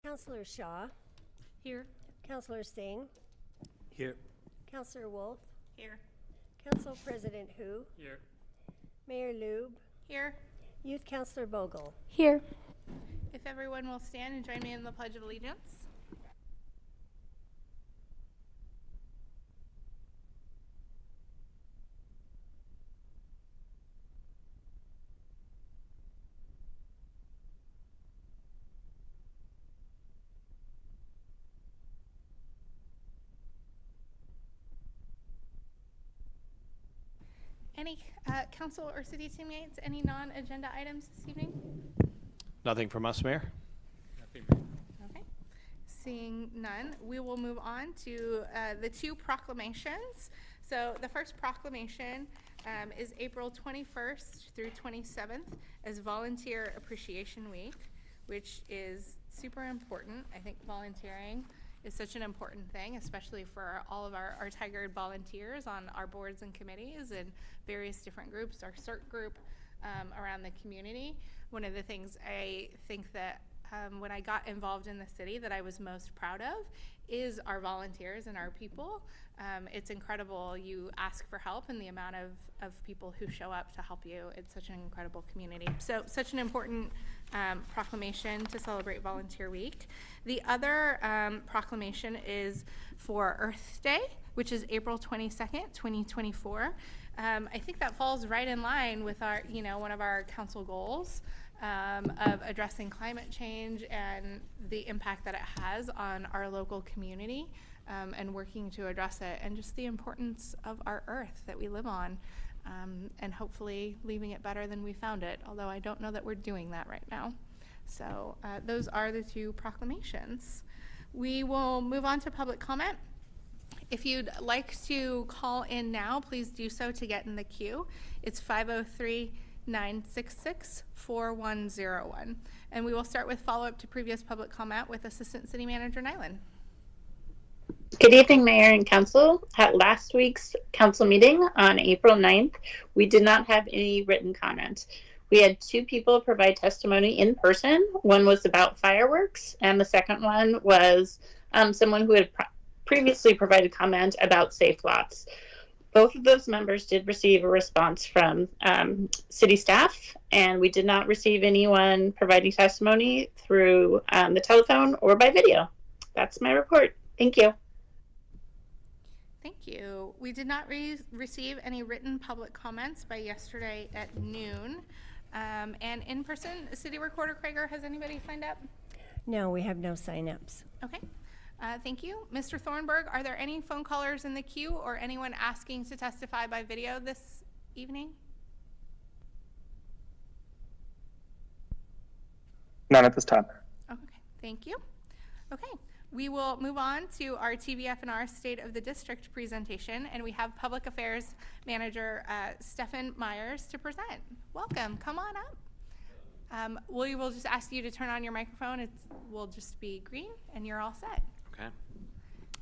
Councillor Shaw, Here. Councillor Singh, Here. Councillor Wolf, Here. Council President Hu, Here. Mayor Lube, Here. Youth Councillor Bogle. Here. If everyone will stand and join me in the Pledge of Allegiance. Any council or city teammates, any non-agenda items this evening? Nothing from us, Mayor. Okay. Seeing none, we will move on to the two proclamations. So the first proclamation is April 21st through 27th as Volunteer Appreciation Week, which is super important. I think volunteering is such an important thing, especially for all of our Tiger volunteers on our boards and committees and various different groups, our CERT group around the community. One of the things I think that when I got involved in the city that I was most proud of is our volunteers and our people. It's incredible. You ask for help and the amount of people who show up to help you. It's such an incredible community. So such an important proclamation to celebrate Volunteer Week. The other proclamation is for Earth Day, which is April 22nd, 2024. I think that falls right in line with our, one of our council goals of addressing climate change and the impact that it has on our local community and working to address it, and just the importance of our earth that we live on, and hopefully leaving it better than we found it, although I don't know that we're doing that right now. So those are the two proclamations. We will move on to public comment. If you'd like to call in now, please do so to get in the queue. It's 503-966-4101. And we will start with follow-up to previous public comment with Assistant City Manager Nyland. Good evening, Mayor and Council. At last week's council meeting on April 9th, we did not have any written comment. We had two people provide testimony in person. One was about fireworks, and the second one was someone who had previously provided comment about safe lots. Both of those members did receive a response from city staff, and we did not receive anyone providing testimony through the telephone or by video. That's my report. Thank you. Thank you. We did not receive any written public comments by yesterday at noon. And in person, City Recorder Krager, has anybody signed up? No, we have no sign-ups. Okay. Thank you. Mr. Thornburg, are there any phone callers in the queue or anyone asking to testify by video this evening? None at this time. Okay, thank you. Okay, we will move on to our TVF&R State of the District presentation, and we have Public Affairs Manager Stephen Myers to present. Welcome, come on up. We will just ask you to turn on your microphone. It will just be green, and you're all set. Okay.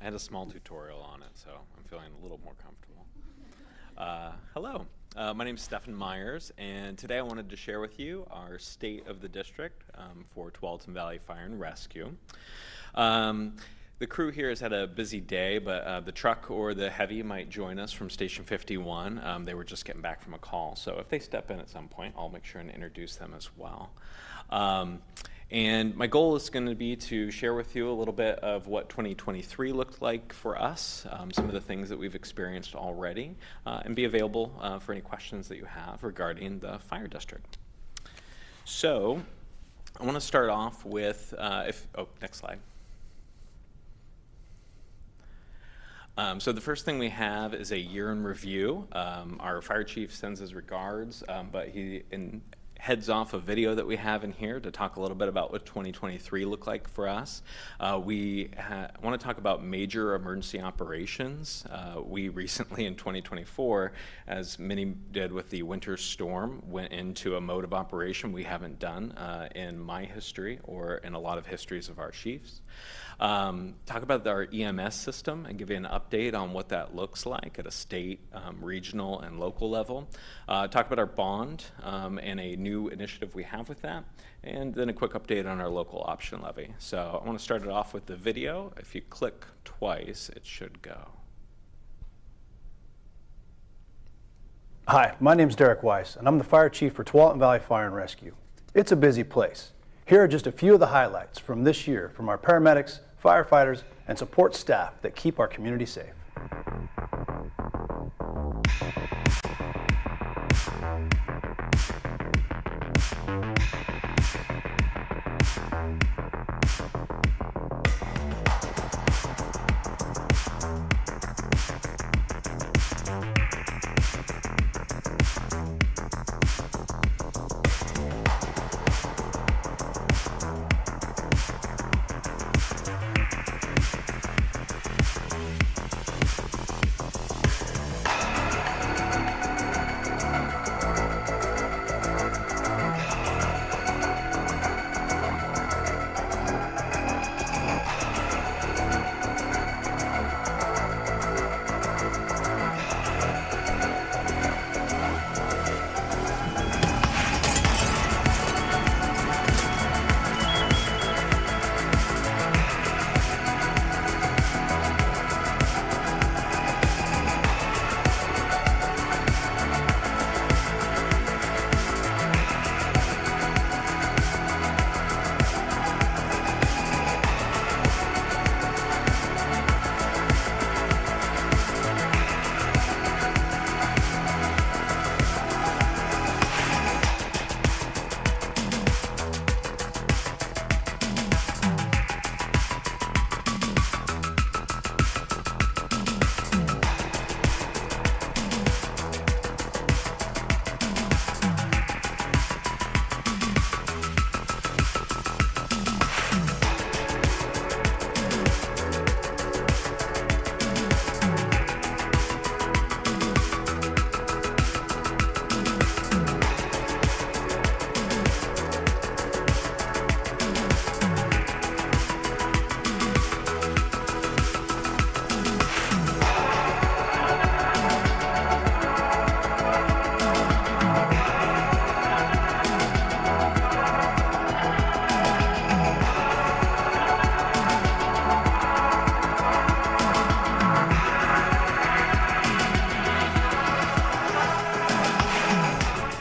I had a small tutorial on it, so I'm feeling a little more comfortable. Hello, my name is Stephen Myers, and today I wanted to share with you our State of the District for Tualatin Valley Fire and Rescue. The crew here has had a busy day, but the truck or the heavy might join us from Station 51. They were just getting back from a call, so if they step in at some point, I'll make sure and introduce them as well. And my goal is going to be to share with you a little bit of what 2023 looked like for us, some of the things that we've experienced already, and be available for any questions that you have regarding the fire district. So I want to start off with, next slide. So the first thing we have is a year in review. Our fire chief sends his regards, but he heads off a video that we have in here to talk a little bit about what 2023 looked like for us. We want to talk about major emergency operations. We recently in 2024, as many did with the winter storm, went into a mode of operation we haven't done in my history or in a lot of histories of our chiefs. Talk about our EMS system and give you an update on what that looks like at a state, regional, and local level. Talk about our bond and a new initiative we have with that, and then a quick update on our local option levy. So I want to start it off with the video. If you click twice, it should go. Hi, my name's Derek Weiss, and I'm the fire chief for Tualatin Valley Fire and Rescue. It's a busy place. Here are just a few of the highlights from this year from our paramedics, firefighters, and support staff that keep our community safe.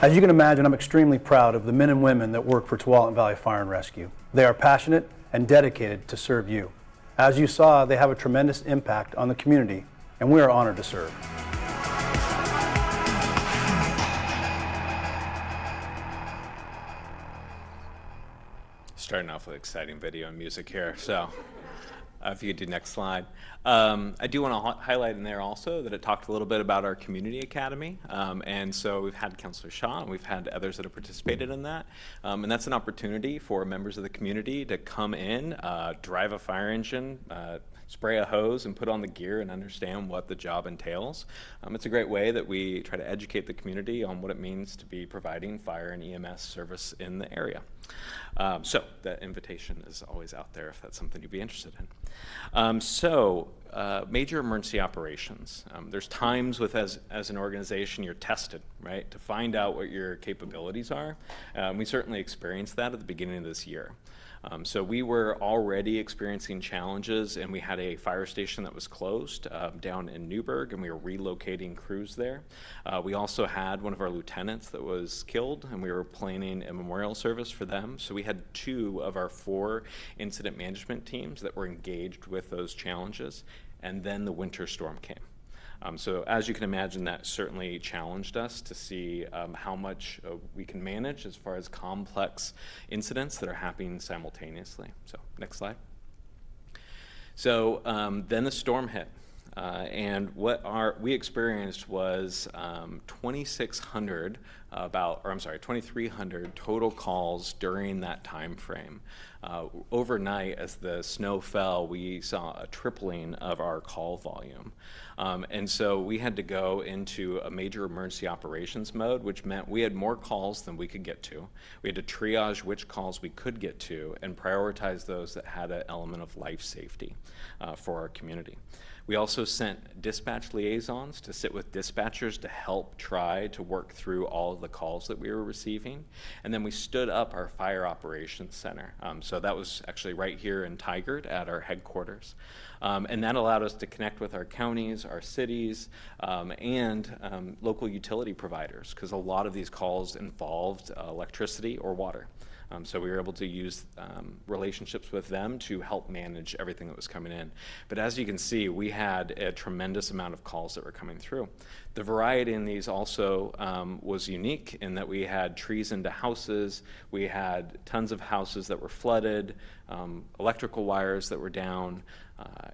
As you can imagine, I'm extremely proud of the men and women that work for Tualatin Valley Fire and Rescue. They are passionate and dedicated to serve you. As you saw, they have a tremendous impact on the community, and we are honored to serve. Starting off with exciting video and music here, so if you could do next slide. I do want to highlight in there also that it talked a little bit about our community academy, and so we've had Councilor Shaw and we've had others that have participated in that, and that's an opportunity for members of the community to come in, drive a fire engine, spray a hose and put on the gear and understand what the job entails. It's a great way that we try to educate the community on what it means to be providing fire and EMS service in the area. So that invitation is always out there if that's something you'd be interested in. Major emergency operations. There's times with as an organization you're tested, right, to find out what your capabilities are. We certainly experienced that at the beginning of this year. So we were already experiencing challenges, and we had a fire station that was closed down in Newburgh, and we were relocating crews there. We also had one of our lieutenants that was killed, and we were planning a memorial service for them. So we had 2 of our 4 incident management teams that were engaged with those challenges, and then the winter storm came. So as you can imagine, that certainly challenged us to see how much we can manage as far as complex incidents that are happening simultaneously. So next slide. So then the storm hit. And what we experienced was 2,300 total calls during that time frame. Overnight, as the snow fell, we saw a tripling of our call volume. And so we had to go into a major emergency operations mode, which meant we had more calls than we could get to. We had to triage which calls we could get to and prioritize those that had an element of life safety for our community. We also sent dispatch liaisons to sit with dispatchers to help try to work through all of the calls that we were receiving. And then we stood up our fire operations center. So that was actually right here in Tigard at our headquarters. And that allowed us to connect with our counties, our cities, and local utility providers, because a lot of these calls involved electricity or water. So we were able to use relationships with them to help manage everything that was coming in. But as you can see, we had a tremendous amount of calls that were coming through. The variety in these also was unique in that we had trees into houses, we had tons of houses that were flooded, electrical wires that were down,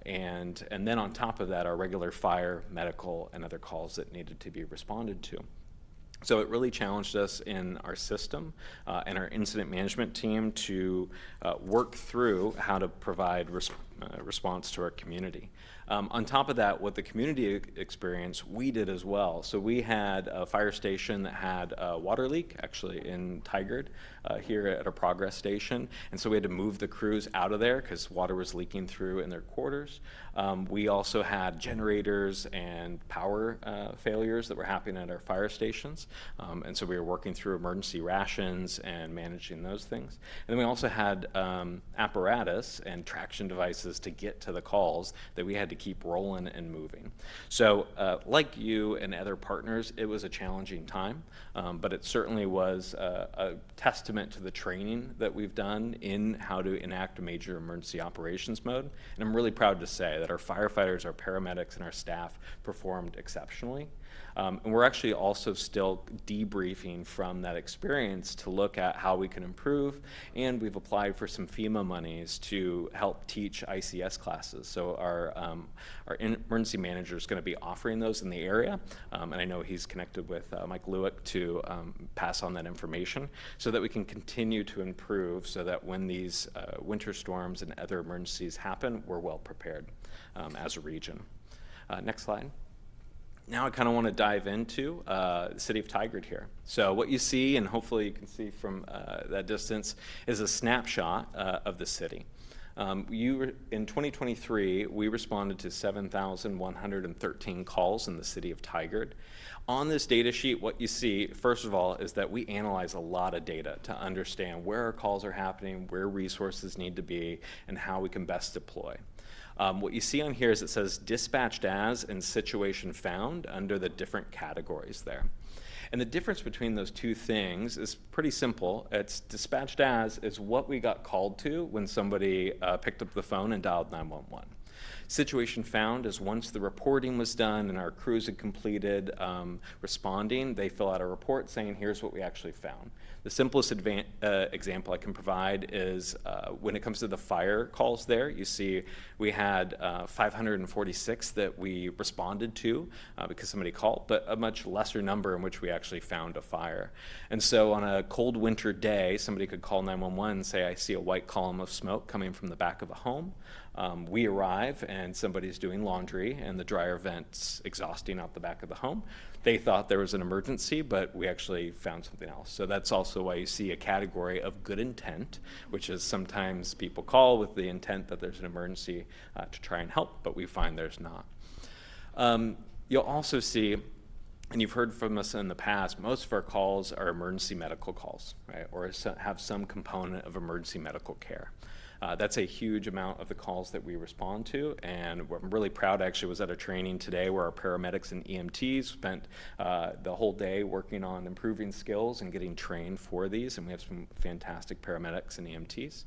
and then on top of that, our regular fire, medical, and other calls that needed to be responded to. So it really challenged us in our system and our incident management team to work through how to provide response to our community. On top of that, what the community experienced, we did as well. So we had a fire station that had a water leak, actually in Tigard, here at a progress station. And so we had to move the crews out of there because water was leaking through in their quarters. We also had generators and power failures that were happening at our fire stations. And so we were working through emergency rations and managing those things. And then we also had apparatus and traction devices to get to the calls that we had to keep rolling and moving. So like you and other partners, it was a challenging time, but it certainly was a testament to the training that we've done in how to enact a major emergency operations mode. And I'm really proud to say that our firefighters, our paramedics, and our staff performed exceptionally. And we're actually also still debriefing from that experience to look at how we can improve, and we've applied for some FEMA monies to help teach ICS classes. So our emergency manager is going to be offering those in the area, and I know he's connected with Mike Lewick to pass on that information so that we can continue to improve so that when these winter storms and other emergencies happen, we're well prepared as a region. Next slide. Now I kind of want to dive into the city of Tigard here. So what you see, and hopefully you can see from that distance, is a snapshot of the city. In 2023, we responded to 7,113 calls in the city of Tigard. On this data sheet, what you see, first of all, is that we analyze a lot of data to understand where our calls are happening, where resources need to be, and how we can best deploy. What you see on here is it says dispatched as and situation found under the different categories there. And the difference between those two things is pretty simple. It's dispatched as is what we got called to when somebody picked up the phone and dialed 911. Situation found is once the reporting was done and our crews had completed responding, they fill out a report saying, here's what we actually found. The simplest example I can provide is when it comes to the fire calls there, you see we had 546 that we responded to because somebody called, but a much lesser number in which we actually found a fire. And so on a cold winter day, somebody could call 911 and say, I see a white column of smoke coming from the back of a home. We arrive and somebody's doing laundry and the dryer vent's exhausting out the back of the home. They thought there was an emergency, but we actually found something else. So that's also why you see a category of good intent, which is sometimes people call with the intent that there's an emergency to try and help, but we find there's not. You'll also see, and you've heard from us in the past, most of our calls are emergency medical calls, right, or have some component of emergency medical care. That's a huge amount of the calls that we respond to, and I'm really proud. I actually was at a training today where our paramedics and EMTs spent the whole day working on improving skills and getting trained for these, and we have some fantastic paramedics and EMTs.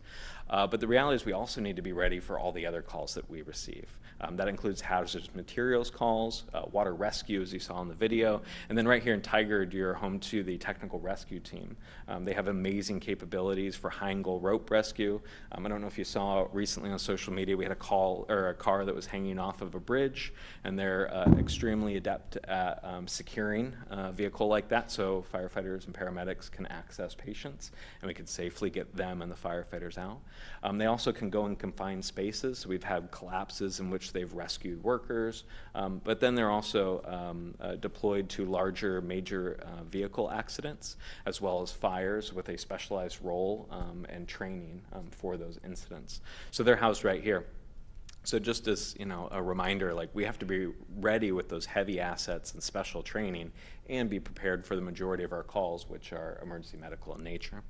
But the reality is we also need to be ready for all the other calls that we receive. That includes hazardous materials calls, water rescue, as you saw in the video, and then right here in Tigard, you're home to the technical rescue team. They have amazing capabilities for high angle rope rescue. I don't know if you saw recently on social media, we had a car that was hanging off of a bridge, and they're extremely adept at securing a vehicle like that so firefighters and paramedics can access patients and we can safely get them and the firefighters out. They also can go in confined spaces, so we've had collapses in which they've rescued workers, but then they're also deployed to larger major vehicle accidents as well as fires with a specialized role and training for those incidents. So they're housed right here. So just as, a reminder, like we have to be ready with those heavy assets and special training and be prepared for the majority of our calls, which are emergency medical in nature.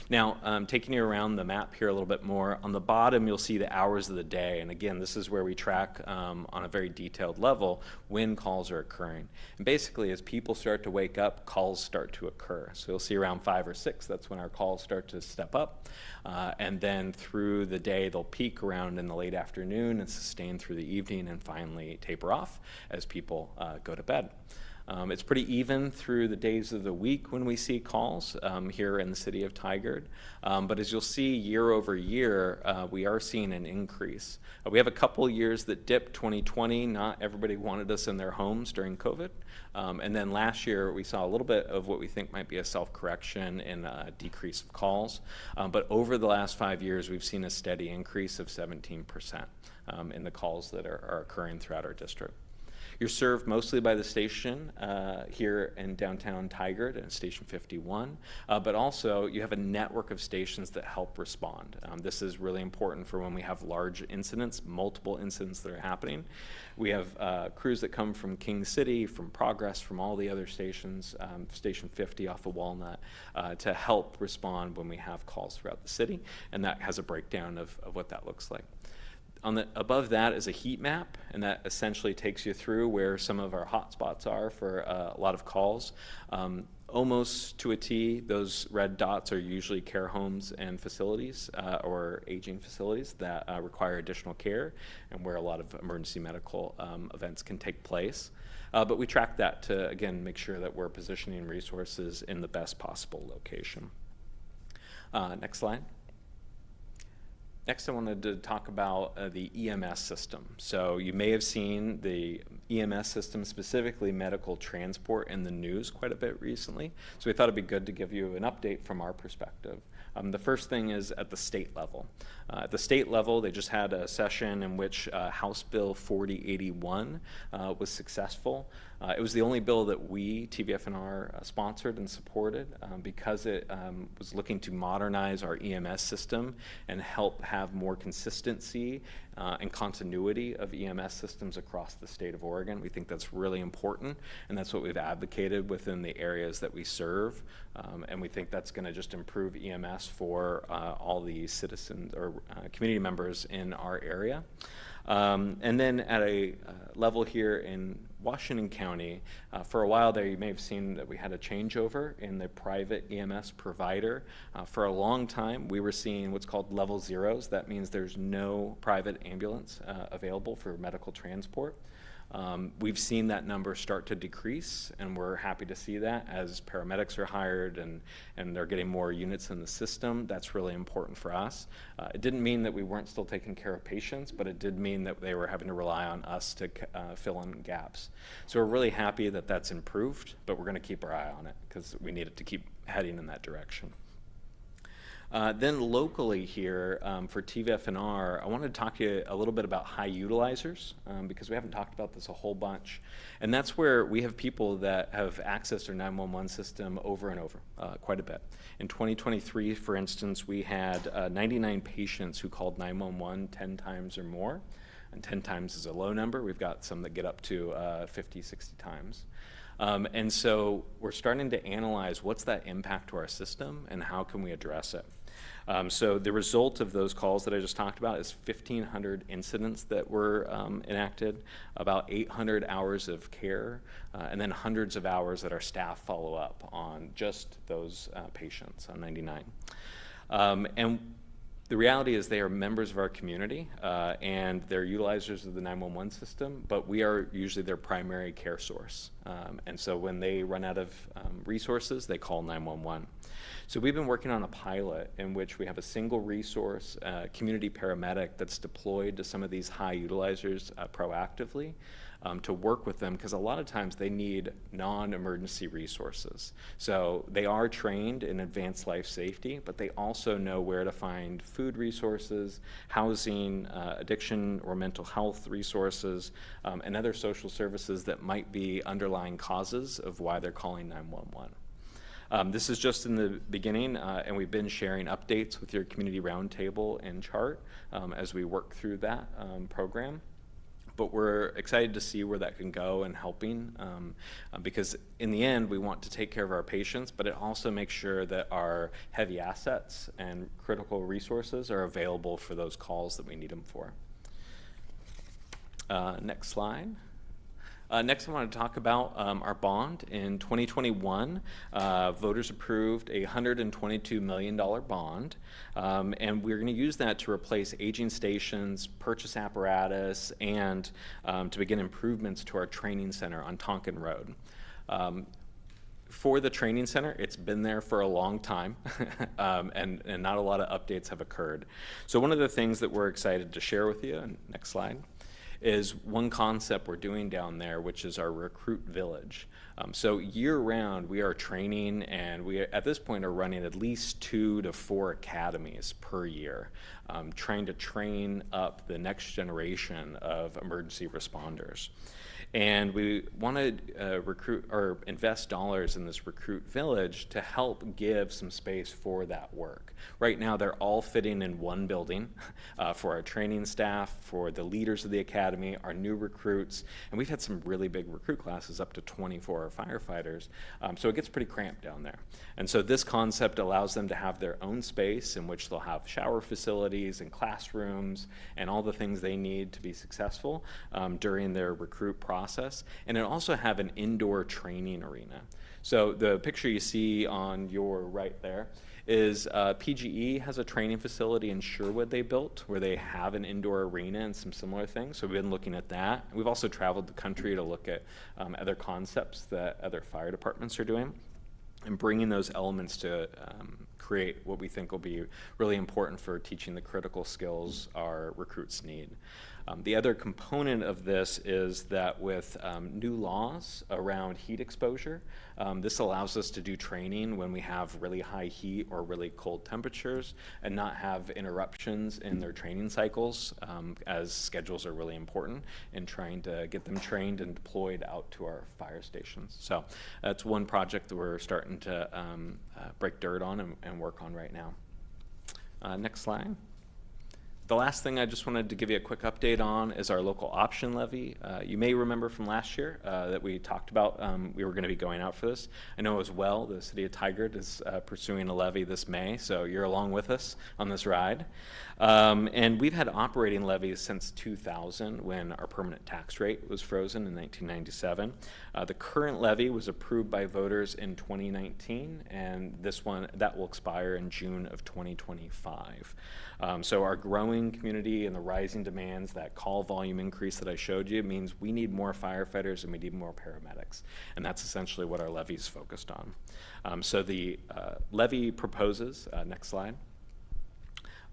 Now, taking you around the map here a little bit more, on the bottom you'll see the hours of the day. And again, this is where we track on a very detailed level when calls are occurring. And basically, as people start to wake up, calls start to occur. So you'll see around 5 or 6, that's when our calls start to step up. And then through the day, they'll peak around in the late afternoon and sustain through the evening and finally taper off as people go to bed. It's pretty even through the days of the week when we see calls here in the city of Tigard. But as you'll see year over year, we are seeing an increase. We have a couple years that dipped. 2020, not everybody wanted us in their homes during COVID. And then last year, we saw a little bit of what we think might be a self-correction and a decrease of calls. But over the last 5 years, we've seen a steady increase of 17% in the calls that are occurring throughout our district. You're served mostly by the station here in downtown Tigard and Station 51, but also you have a network of stations that help respond. This is really important for when we have large incidents, multiple incidents that are happening. We have crews that come from King City, from Progress, from all the other stations, Station 50 off of Walnut, to help respond when we have calls throughout the city, and that has a breakdown of what that looks like. Above that is a heat map, and that essentially takes you through where some of our hotspots are for a lot of calls. Almost to a T, those red dots are usually care homes and facilities or aging facilities that require additional care and where a lot of emergency medical events can take place. But we track that to, again, make sure that we're positioning resources in the best possible location. Next slide. Next, I wanted to talk about the EMS system. So you may have seen the EMS system, specifically medical transport, in the news quite a bit recently. So we thought it'd be good to give you an update from our perspective. The first thing is at the state level. At the state level, they just had a session in which House Bill 4081 was successful. It was the only bill that we, TVFNR, sponsored and supported because it was looking to modernize our EMS system and help have more consistency and continuity of EMS systems across the state of Oregon. We think that's really important, and that's what we've advocated within the areas that we serve. And we think that's going to just improve EMS for all the citizens or community members in our area. And then at a level here in Washington County, for a while there you may have seen that we had a changeover in the private EMS provider. For a long time we were seeing what's called level zeros. That means there's no private ambulance available for medical transport. We've seen that number start to decrease, and we're happy to see that as paramedics are hired and they're getting more units in the system. That's really important for us. It didn't mean that we weren't still taking care of patients, but it did mean that they were having to rely on us to fill in gaps. So we're really happy that that's improved, but we're going to keep our eye on it because we need it to keep heading in that direction. Then locally here for TVFNR, I wanted to talk to you a little bit about high utilizers because we haven't talked about this a whole bunch. And that's where we have people that have accessed our 911 system over and over quite a bit. In 2023, for instance, we had 99 patients who called 911 10 times or more. And 10 times is a low number. We've got some that get up to 50, 60 times. And so we're starting to analyze what's that impact to our system and how can we address it. So the result of those calls that I just talked about is 1,500 incidents that were enacted, about 800 hours of care, and then hundreds of hours that our staff follow up on just those patients on 99. And the reality is they are members of our community and they're utilizers of the 911 system, but we are usually their primary care source. And so when they run out of resources, they call 911. So we've been working on a pilot in which we have a single resource, community paramedic that's deployed to some of these high utilizers proactively to work with them, because a lot of times they need non-emergency resources. So they are trained in advanced life safety, but they also know where to find food resources, housing, addiction or mental health resources, and other social services that might be underlying causes of why they're calling 911. This is just in the beginning, and we've been sharing updates with your community roundtable and chart as we work through that program. But we're excited to see where that can go and helping, because in the end, we want to take care of our patients, but it also makes sure that our heavy assets and critical resources are available for those calls that we need them for. Next slide. Next, I want to talk about our bond. In 2021, voters approved a $122 million bond, and we're going to use that to replace aging stations, purchase apparatus, and to begin improvements to our training center on Tonkin Road. For the training center, it's been there for a long time, and not a lot of updates have occurred. So one of the things that we're excited to share with you, and next slide, is one concept we're doing down there, which is our recruit village. So year-round, we are training, and we, at this point, are running at least 2 to 4 academies per year, trying to train up the next generation of emergency responders. And we want to recruit or invest dollars in this recruit village to help give some space for that work. Right now, they're all fitting in one building for our training staff, for the leaders of the academy, our new recruits, and we've had some really big recruit classes, up to 24 firefighters, so it gets pretty cramped down there. And so this concept allows them to have their own space in which they'll have shower facilities and classrooms and all the things they need to be successful during their recruit process. And it'll also have an indoor training arena. So the picture you see on your right there is PGE has a training facility in Sherwood they built where they have an indoor arena and some similar things. So we've been looking at that. We've also traveled the country to look at other concepts that other fire departments are doing and bringing those elements to create what we think will be really important for teaching the critical skills our recruits need. The other component of this is that with new laws around heat exposure, this allows us to do training when we have really high heat or really cold temperatures and not have interruptions in their training cycles, as schedules are really important in trying to get them trained and deployed out to our fire stations. So that's one project that we're starting to break dirt on and work on right now. Next slide. The last thing I just wanted to give you a quick update on is our local option levy. You may remember from last year that we talked about we were going to be going out for this. I know as well the city of Tigard is pursuing a levy this May, so you're along with us on this ride. And we've had operating levies since 2000 when our permanent tax rate was frozen in 1997. The current levy was approved by voters in 2019, and that will expire in June of 2025. So our growing community and the rising demands, that call volume increase that I showed you, means we need more firefighters and we need more paramedics. And that's essentially what our levy is focused on. So the levy proposes, next slide,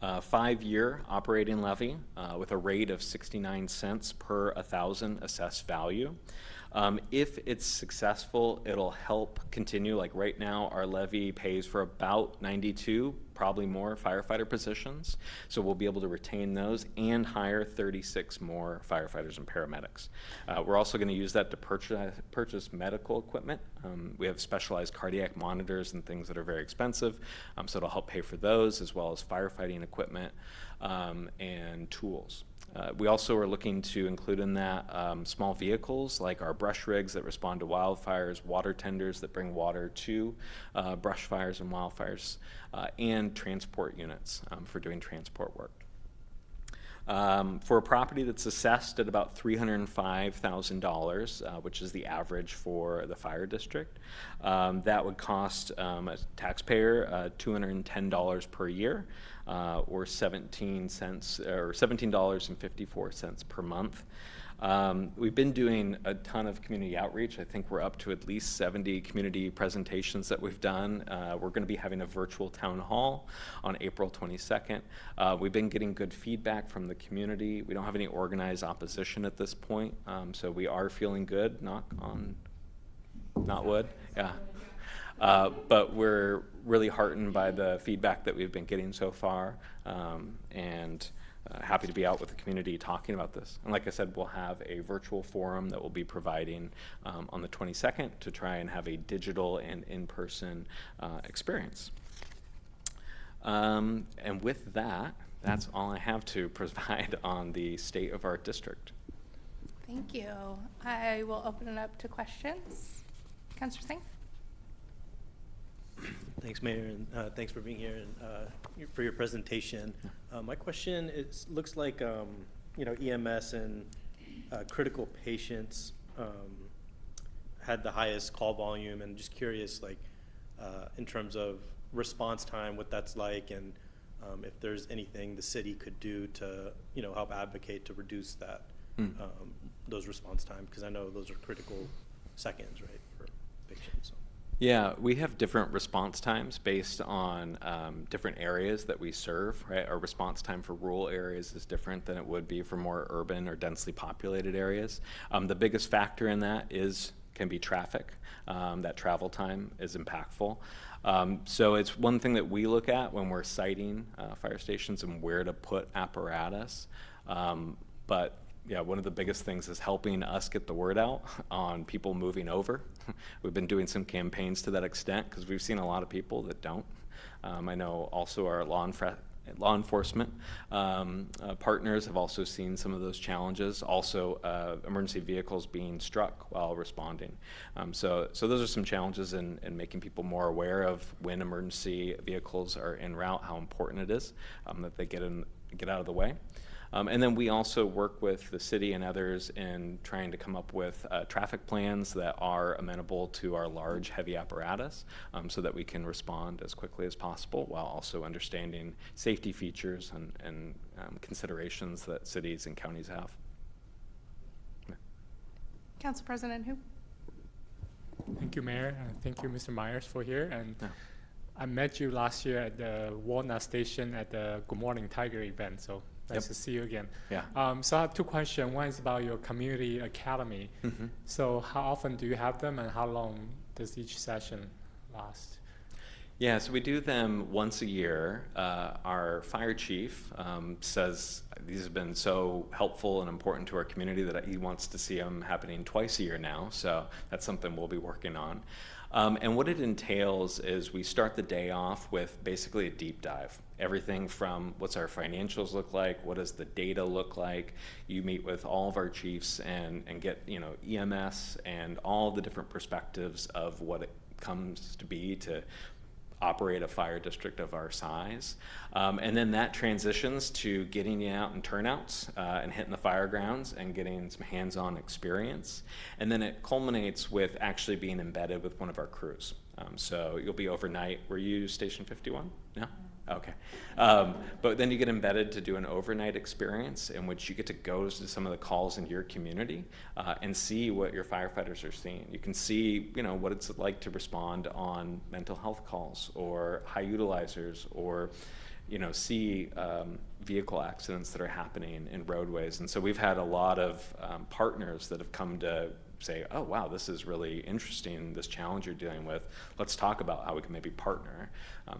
5-year operating levy with a rate of 69 cents per 1,000 assessed value. If it's successful, it'll help continue. Like right now, our levy pays for about 92, probably more, firefighter positions. So we'll be able to retain those and hire 36 more firefighters and paramedics. We're also going to use that to purchase medical equipment. We have specialized cardiac monitors and things that are very expensive, so it'll help pay for those, as well as firefighting equipment and tools. We also are looking to include in that small vehicles like our brush rigs that respond to wildfires, water tenders that bring water to brush fires and wildfires, and transport units for doing transport work. For a property that's assessed at about $305,000, which is the average for the fire district, that would cost a taxpayer $210 per year, or 17 cents or $17.54 per month. We've been doing a ton of community outreach. I think we're up to at least 70 community presentations that we've done. We're going to be having a virtual town hall on April 22nd. We've been getting good feedback from the community. We don't have any organized opposition at this point, so we are feeling good, knock on, not wood, yeah. But we're really heartened by the feedback that we've been getting so far, and happy to be out with the community talking about this. And like I said, we'll have a virtual forum that we'll be providing on the 22nd to try and have a digital and in-person experience. And with that, that's all I have to provide on the state of our district. Thank you. I will open it up to questions. Councilor Singh? Thanks, Mayor, and thanks for being here and for your presentation. My question is, looks like EMS and critical patients had the highest call volume, and just curious, like in terms of response time, what that's like, and if there's anything the city could do to help advocate to reduce that those response time, because I know those are critical seconds, right, for patients. So. Yeah, we have different response times based on different areas that we serve, right? Our response time for rural areas is different than it would be for more urban or densely populated areas. The biggest factor in that can be traffic. That travel time is impactful. So it's one thing that we look at when we're siting fire stations and where to put apparatus. But yeah, one of the biggest things is helping us get the word out on people moving over. We've been doing some campaigns to that extent because we've seen a lot of people that don't. I know also our law enforcement partners have also seen some of those challenges. Also, emergency vehicles being struck while responding. So those are some challenges in making people more aware of when emergency vehicles are en route, how important it is that they get out of the way. And then we also work with the city and others in trying to come up with traffic plans that are amenable to our large, heavy apparatus so that we can respond as quickly as possible while also understanding safety features and considerations that cities and counties have. Yeah. Council President Hu? Thank you, Mayor, and thank you, Mr. Myers, for here. And Yeah. I met you last year at the Walnut Station at the Good Morning Tiger event, so nice Yep. to see you again. Yeah. So I have two questions. One is about your community academy. Mm-hmm. So how often do you have them, and how long does each session last? Yeah, so we do them once a year. Our fire chief says these have been so helpful and important to our community that he wants to see them happening twice a year now. So that's something we'll be working on. And what it entails is we start the day off with basically a deep dive. Everything from what's our financials look like, what does the data look like. You meet with all of our chiefs and get EMS and all the different perspectives of what it comes to be to operate a fire district of our size. And then that transitions to getting you out in turnouts and hitting the fire grounds and getting some hands-on experience. And then it culminates with actually being embedded with one of our crews. So you'll be overnight. Were you Station 51? No? Okay. But then you get embedded to do an overnight experience in which you get to go to some of the calls in your community and see what your firefighters are seeing. You can see, what it's like to respond on mental health calls or high utilizers, or, see vehicle accidents that are happening in roadways. And so we've had a lot of partners that have come to say, oh, wow, this is really interesting, this challenge you're dealing with. Let's talk about how we can maybe partner.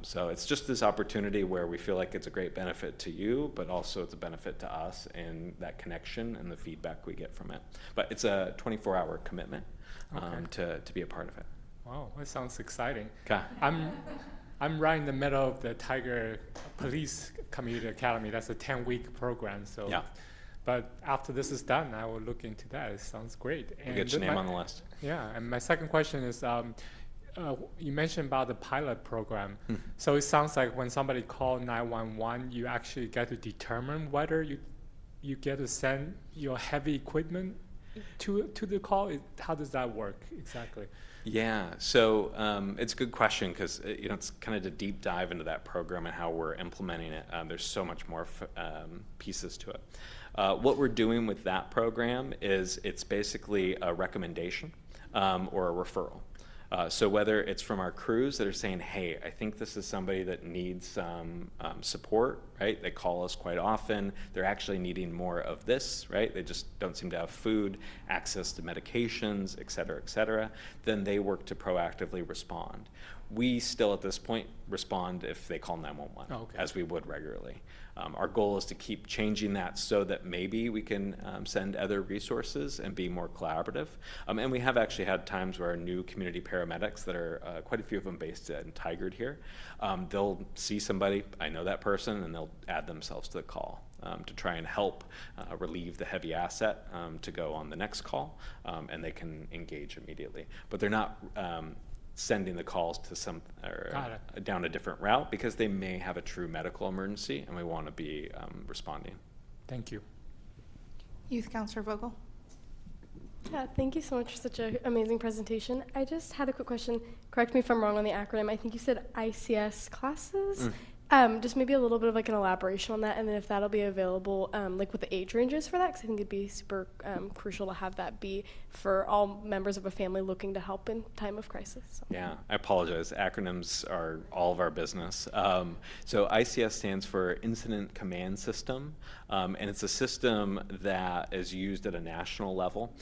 So it's just this opportunity where we feel like it's a great benefit to you, but also it's a benefit to us and that connection and the feedback we get from it. But it's a 24-hour commitment to be a part of it. Wow, that sounds exciting. Okay. I'm right in the middle of the Tiger Police Community Academy. That's a 10-week program. So. Yeah. But after this is done, I will look into that. It sounds great. We'll get your name on the list. Yeah, and my second question is, you mentioned about the pilot program. So it sounds like when somebody calls 911, you actually get to determine whether you get to send your heavy equipment to the call. How does that work exactly? Yeah, so it's a good question because it's kind of a deep dive into that program and how we're implementing it. There's so much more pieces to it. What we're doing with that program is it's basically a recommendation or a referral. So whether it's from our crews that are saying, hey, I think this is somebody that needs support right? They call us quite often. They're actually needing more of this, right? They just don't seem to have food, access to medications, et cetera, then they work to proactively respond. We still at this point respond if they call 911, Okay. as we would regularly. Our goal is to keep changing that so that maybe we can send other resources and be more collaborative. And we have actually had times where our new community paramedics that are quite a few of them based in Tigard here, they'll see somebody, I know that person, and they'll add themselves to the call to try and help relieve the heavy asset to go on the next call, and they can engage immediately. But they're not sending the calls to some or down a different route because they may have a true medical emergency, and we want to be responding. Thank you. Youth Counselor Vogel. Yeah, thank you so much for such an amazing presentation. I just had a quick question. Correct me if I'm wrong on the acronym. I think you said ICS classes. Just maybe a little bit of like an elaboration on that, and then if that'll be available, like what the age ranges for that, because I think it'd be super crucial to have that be for all members of a family looking to help in time of crisis. So. Yeah, I apologize. Acronyms are all of our business. So ICS stands for Incident Command System, and it's a system that is used at a national level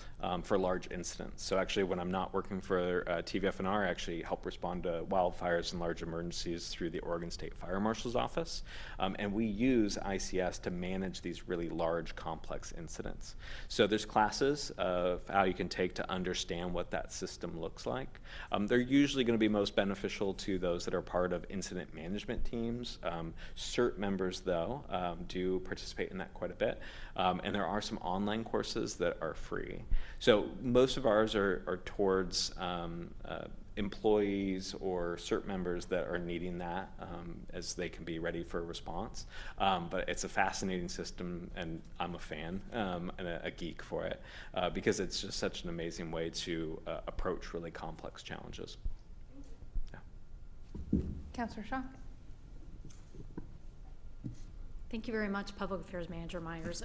for large incidents. So actually, when I'm not working for TVFNR, I actually help respond to wildfires and large emergencies through the Oregon State Fire Marshal's office, and we use ICS to manage these really large, complex incidents. So there's classes of how you can take to understand what that system looks like. They're usually going to be most beneficial to those that are part of incident management teams. CERT members, though, do participate in that quite a bit, and there are some online courses that are free. So most of ours are towards employees or CERT members that are needing that as they can be ready for a response. But it's a fascinating system, and I'm a fan and a geek for it because it's just such an amazing way to approach really complex challenges. Yeah. Counselor Shaw. Thank you very much, Public Affairs Manager Myers.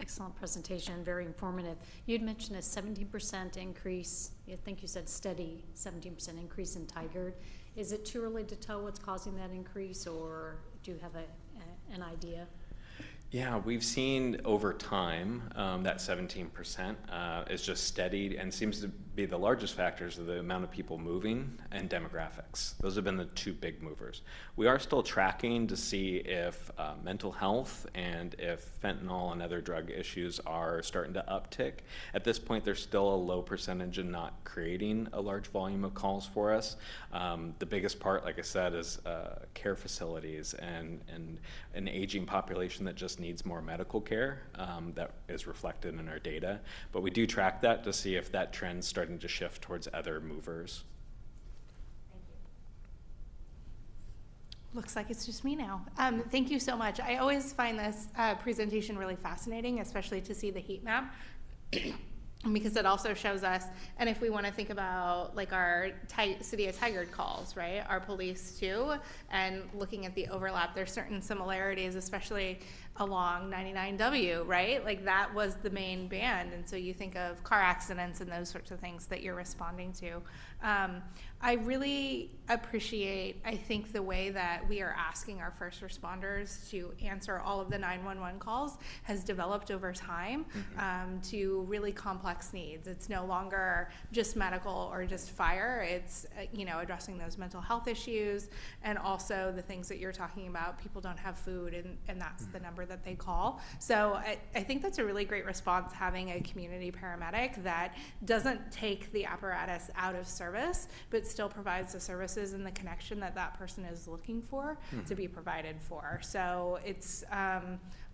Excellent presentation, very informative. You'd mentioned a 17% increase. I think you said steady 17% increase in Tigard. Is it too early to tell what's causing that increase, or do you have an idea? Yeah, we've seen over time that 17% is just steady and seems to be the largest factors of the amount of people moving and demographics. Those have been the two big movers. We are still tracking to see if mental health and if fentanyl and other drug issues are starting to uptick. At this point, there's still a low percentage in not creating a large volume of calls for us. The biggest part, like I said, is care facilities and an aging population that just needs more medical care. That is reflected in our data. But we do track that to see if that trend's starting to shift towards other movers. Looks like it's just me now. Thank you so much. I always find this presentation really fascinating, especially to see the heat map. Because it also shows us, and if we want to think about like our City of Tigard calls, right, our police too, and looking at the overlap, there's certain similarities, especially along 99W, right? Like that was the main band, and so you think of car accidents and those sorts of things that you're responding to. I really appreciate, I think, the way that we are asking our first responders to answer all of the 911 calls has developed over time to really complex needs. It's no longer just medical or just fire. It's addressing those mental health issues, and also the things that you're talking about. People don't have food, and that's the number that they call. So I think that's a really great response, having a community paramedic that doesn't take the apparatus out of service, but still provides the services and the connection that that person is looking for to be provided for. So it's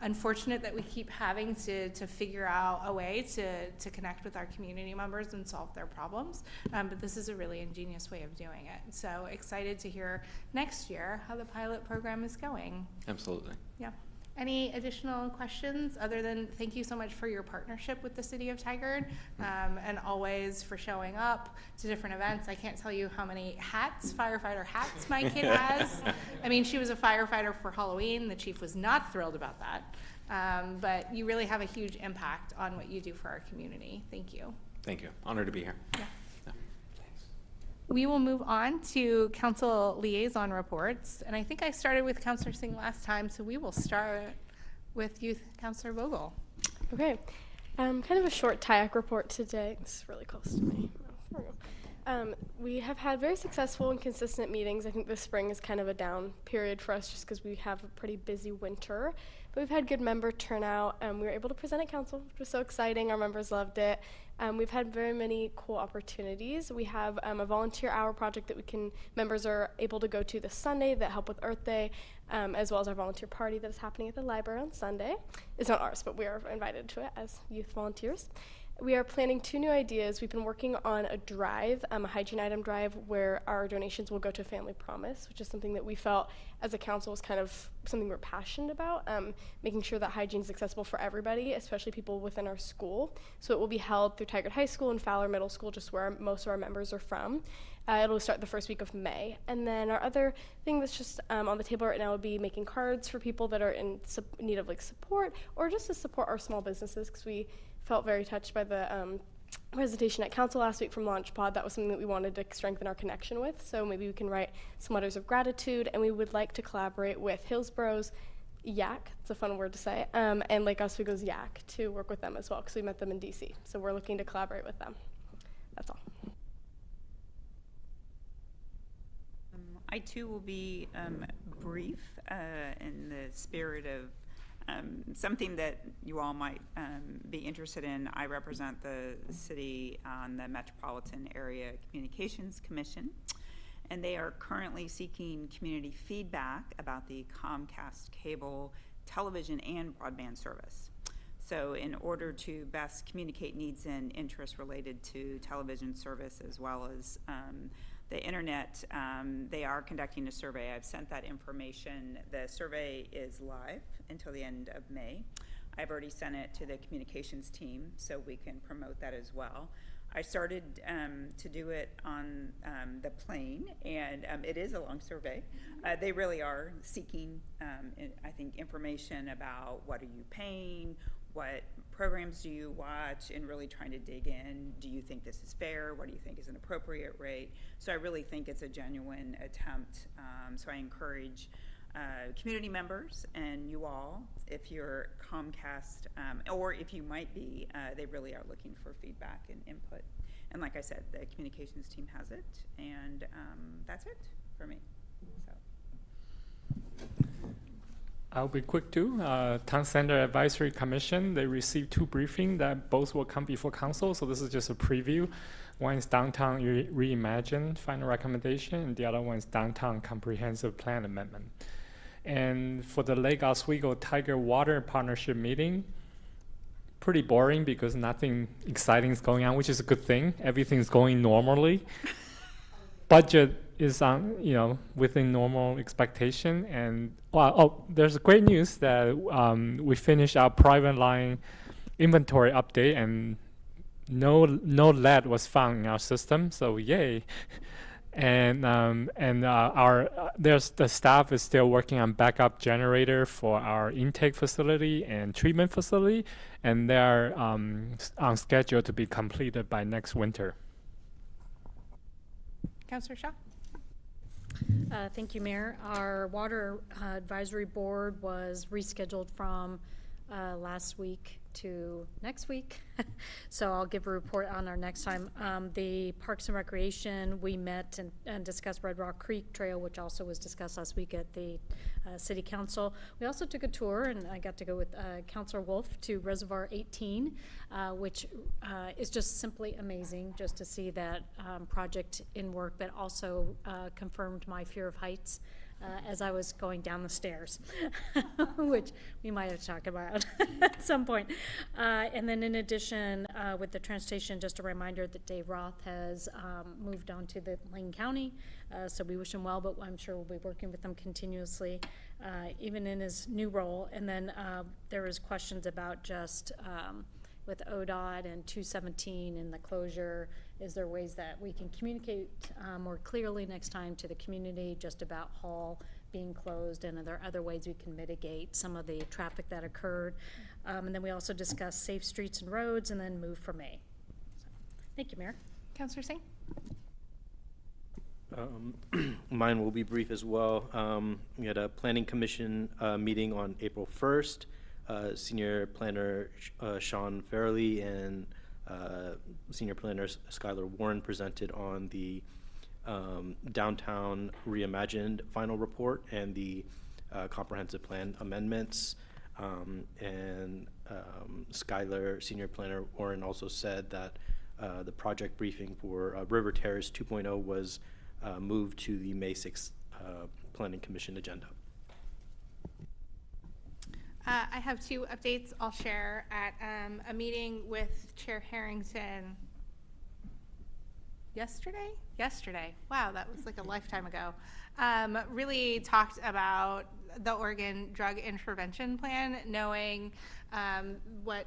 unfortunate that we keep having to figure out a way to connect with our community members and solve their problems. But this is a really ingenious way of doing it. So excited to hear next year how the pilot program is going. Absolutely. Yeah. Any additional questions other than thank you so much for your partnership with the City of Tigard and always for showing up to different events. I can't tell you how many firefighter hats my kid has. I mean, she was a firefighter for Halloween. The chief was not thrilled about that. But you really have a huge impact on what you do for our community. Thank you. Thank you. Honored to be here. Yeah. We will move on to council liaison reports. And I think I started with Councilor Singh last time, so we will start with Youth Councilor Vogel. Okay. Kind of a short TIAC report today. It's really close to me. Oh, there we go. We have had very successful and consistent meetings. I think this spring is kind of a down period for us just because we have a pretty busy winter. But we've had good member turnout. We were able to present at council, which was so exciting. Our members loved it. We've had very many cool opportunities. We have a volunteer hour project that members are able to go to this Sunday that help with Earth Day, as well as our volunteer party that is happening at the library on Sunday. It's not ours, but we are invited to it as youth volunteers. We are planning 2 new ideas. We've been working on a drive, a hygiene item drive, where our donations will go to Family Promise, which is something that we felt as a council was kind of something we're passionate about, making sure that hygiene is accessible for everybody, especially people within our school. So it will be held through Tigard High School and Fowler Middle School, just where most of our members are from. It'll start the first week of May. And then our other thing that's just on the table right now would be making cards for people that are in need of support, or just to support our small businesses, because we felt very touched by the presentation at council last week from LaunchPod. That was something that we wanted to strengthen our connection with. So maybe we can write some letters of gratitude, and we would like to collaborate with Hillsborough's YAC, it's a fun word to say, and Lake Oswego's YAC to work with them as well, because we met them in DC. So we're looking to collaborate with them. That's all. I too will be brief in the spirit of something that you all might be interested in. I represent the city on the Metropolitan Area Communications Commission, and they are currently seeking community feedback about the Comcast cable television and broadband service. So in order to best communicate needs and interests related to television service as well as the internet, they are conducting a survey. I've sent that information. The survey is live until the end of May. I've already sent it to the communications team so we can promote that as well. I started to do it on the plane, and it is a long survey. They really are seeking, I think, information about what are you paying, what programs do you watch, and really trying to dig in. Do you think this is fair? What do you think is an appropriate rate? So I really think it's a genuine attempt. So I encourage community members and you all, if you're Comcast, or if you might be, they really are looking for feedback and input. And like I said, the communications team has it, and that's it for me. So. I'll be quick too. Town Center Advisory Commission, they received 2 briefings that both will come before council. So this is just a preview. One is Downtown Reimagined Final Recommendation, and the other one is Downtown Comprehensive Plan Amendment. And for the Lake Oswego Tiger Water Partnership meeting, pretty boring because nothing exciting is going on, which is a good thing. Everything's going normally. Budget is within normal expectation, and there's great news that we finished our private line inventory update, and no lead was found in our system, so yay. And the staff is still working on backup generator for our intake facility and treatment facility, and they are on schedule to be completed by next winter. Councilor Shaw? Thank you, Mayor. Our Water Advisory Board was rescheduled from last week to next week. So I'll give a report on our next time. The Parks and Recreation, we met and discussed Red Rock Creek Trail, which also was discussed last week at the City Council. We also took a tour, and I got to go with Councilor Wolf to Reservoir 18, which is just simply amazing just to see that project in work, but also confirmed my fear of heights as I was going down the stairs, which we might have talked about at some point. And then in addition, with the transportation, just a reminder that Dave Roth has moved on to the Lane County, so we wish him well, but I'm sure we'll be working with him continuously, even in his new role. And then there was questions about just with ODOT and 217 and the closure, is there ways that we can communicate more clearly next time to the community just about Hall being closed, and are there other ways we can mitigate some of the traffic that occurred? And then we also discussed safe streets and roads, and then move for May. So, thank you, Mayor. Councilor Singh? Mine will be brief as well. We had a planning commission meeting on April 1st. Senior planner Sean Farrelly and senior planner Skylar Warren presented on the Downtown Reimagined final report and the comprehensive plan amendments. Skylar, senior planner Warren, also said that the project briefing for River Terrace 2.0 was moved to the May 6th Planning Commission agenda. I have two updates I'll share at a meeting with Chair Harrington yesterday. Wow, that was like a lifetime ago. Really talked about the Oregon Drug Intervention Plan, knowing what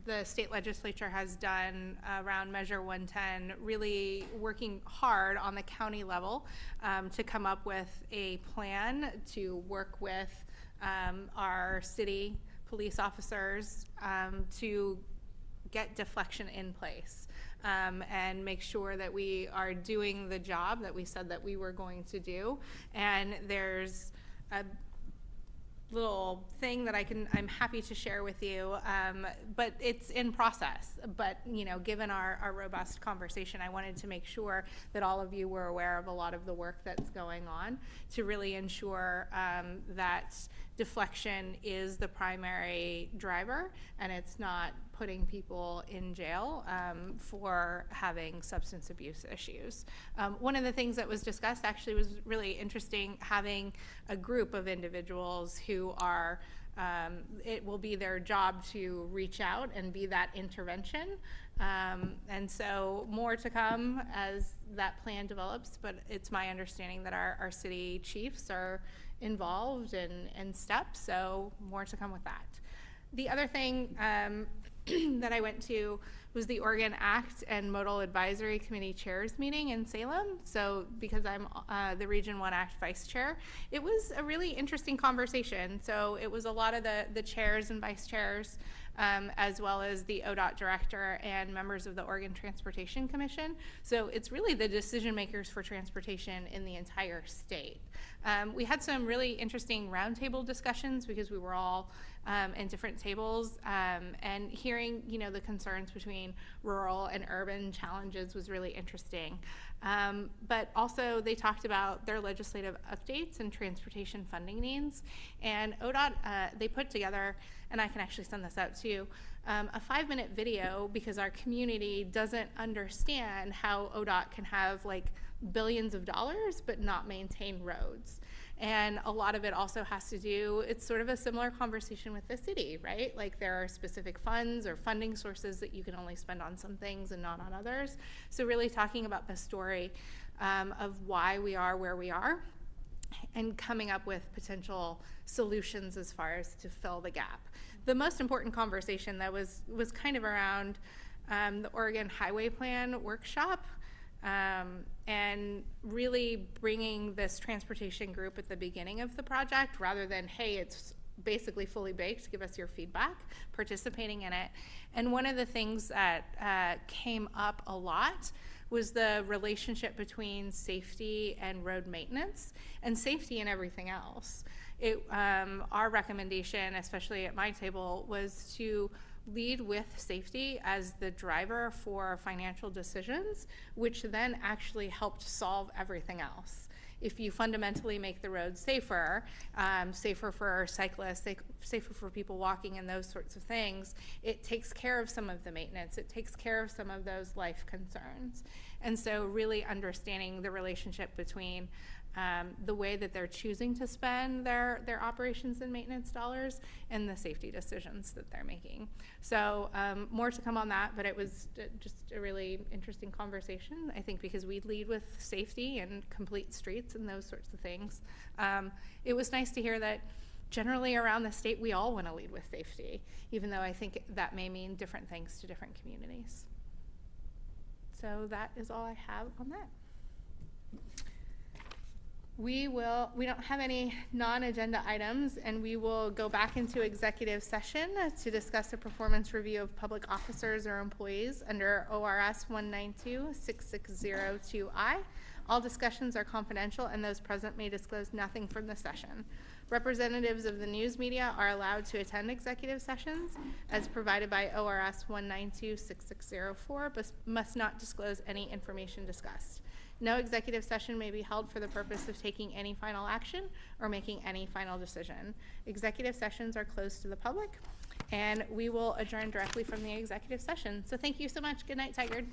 the state legislature has done around Measure 110, really working hard on the county level to come up with a plan to work with our city police officers to get deflection in place and make sure that we are doing the job that we said that we were going to do. And there's a little thing that I'm happy to share with you, but it's in process. But, you know, given our robust conversation, I wanted to make sure that all of you were aware of a lot of the work that's going on to really ensure that deflection is the primary driver and it's not putting people in jail for having substance abuse issues. One of the things that was discussed actually was really interesting, having a group of individuals who are, it will be their job to reach out and be that intervention. And so more to come as that plan develops, but it's my understanding that our city chiefs are involved and steps, so more to come with that. The other thing that I went to was the Oregon ACT and Modal Advisory Committee Chairs meeting in Salem. So because I'm the Region 1 ACT Vice Chair, it was a really interesting conversation. So it was a lot of the chairs and vice chairs, as well as the ODOT director and members of the Oregon Transportation Commission. So it's really the decision makers for transportation in the entire state. We had some really interesting roundtable discussions because we were all in different tables, and hearing, you know, the concerns between rural and urban challenges was really interesting. But also they talked about their legislative updates and transportation funding needs. And ODOT, they put together, and I can actually send this out to you, a 5-minute video because our community doesn't understand how ODOT can have like billions of dollars but not maintain roads. And a lot of it also has to do, it's sort of a similar conversation with the city, right? Like there are specific funds or funding sources that you can only spend on some things and not on others. So really talking about the story of why we are where we are and coming up with potential solutions as far as to fill the gap. The most important conversation that was kind of around the Oregon Highway Plan workshop, and really bringing this transportation group at the beginning of the project rather than, hey, it's basically fully baked, give us your feedback, participating in it. And one of the things that came up a lot was the relationship between safety and road maintenance, and safety and everything else. Our recommendation, especially at my table, was to lead with safety as the driver for financial decisions, which then actually helped solve everything else. If you fundamentally make the roads safer, safer for cyclists, safer for people walking and those sorts of things, it takes care of some of the maintenance. It takes care of some of those life concerns. And so really understanding the relationship between the way that they're choosing to spend their operations and maintenance dollars and the safety decisions that they're making. So more to come on that, but it was just a really interesting conversation, I think, because we lead with safety and complete streets and those sorts of things. It was nice to hear that generally around the state we all want to lead with safety, even though I think that may mean different things to different communities. So that is all I have on that. We don't have any non-agenda items, and we will go back into executive session to discuss a performance review of public officers or employees under ORS 192-6602I. All discussions are confidential, and those present may disclose nothing from the session. Representatives of the news media are allowed to attend executive sessions as provided by ORS 1926604, but must not disclose any information discussed. No executive session may be held for the purpose of taking any final action or making any final decision. Executive sessions are closed to the public, and we will adjourn directly from the executive session. So thank you so much. Good night, Tigard.